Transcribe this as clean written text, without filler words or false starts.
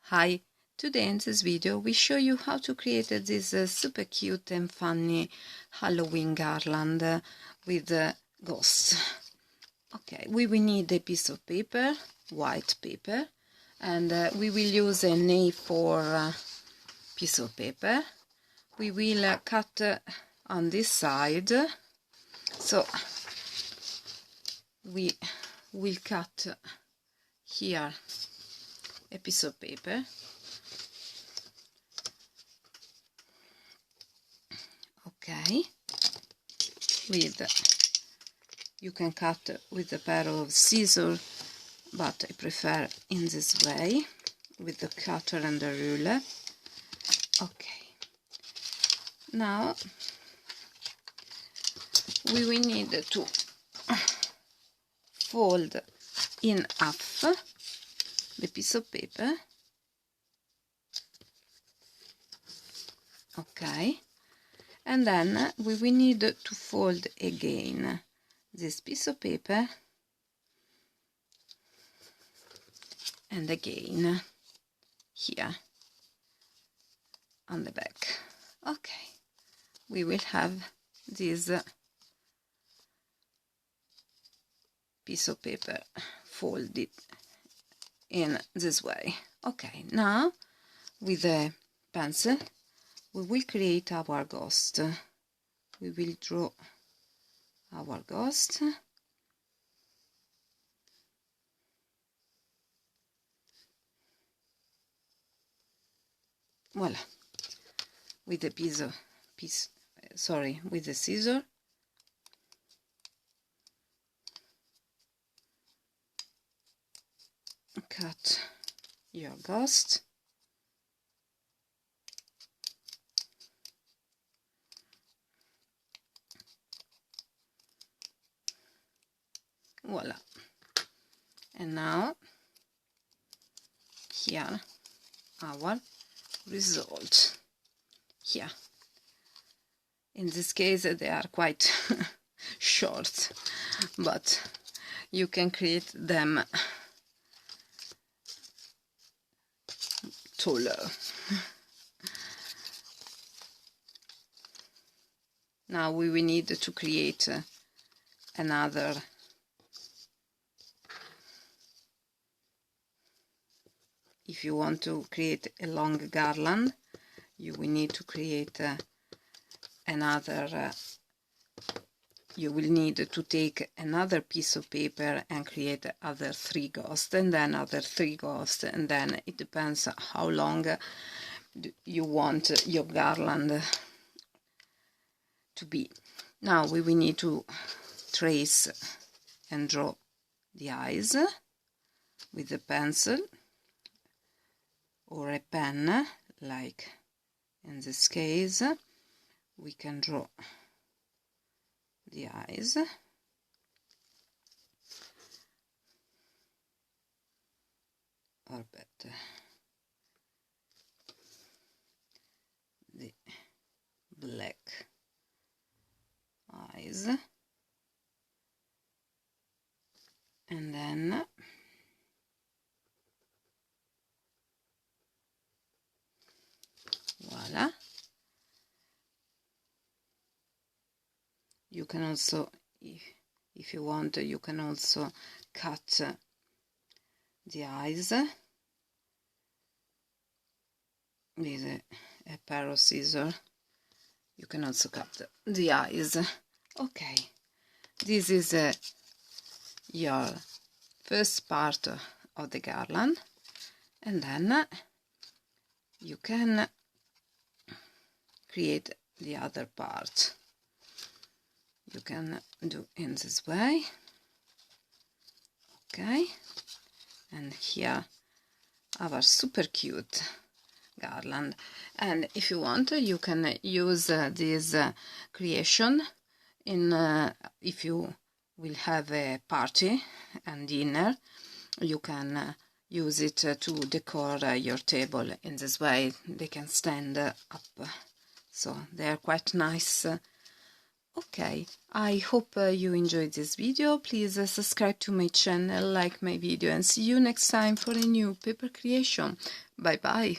Hi, today in this video we show you how to create this super cute and funny Halloween garland with ghosts. Okay, we will need a piece of paper, white paper, and we will use an A4 piece of paper. We will cut on this side, so we will cut here a piece of paper. Okay, you can cut with a pair of scissors, but I prefer in this way with the cutter and the ruler. Okay, now we will need to fold in half the piece of paper. Okay, and then we will need to fold again this piece of paper and again here on the back. Okay, we will have this piece of paper folded in this way. Okay, now with a pencil we will create our ghost. We will draw our ghost. Voila, with a with a scissor. Cut your ghost. Voila, and now here our result. Here in this case they are quite short, but you can create them taller. Now we will need to create another if you want to create a long garland, you will need to create you will need to take another piece of paper and create other 3 ghosts, and then other 3 ghosts, and then it depends how long you want your garland to be. Now we will need to trace and draw the eyes with a pencil or a pen, like in this case. We can draw the eyes, or better the black eyes, and then voila. You can also, if you want, you can also cut the eyes with a pair of scissors. You can also cut the eyes. Okay, this is your first part of the garland, and then you can create the other part. You can do in this way. Okay, and here our super cute garland. And if you want, you can use this creation in if you will have a party and dinner, you can use it to decor your table. In this way they can stand up, so they are quite nice Okay, I hope you enjoyed this video. Please subscribe to my channel, like my video, and see you next time for a new paper creation. Bye bye.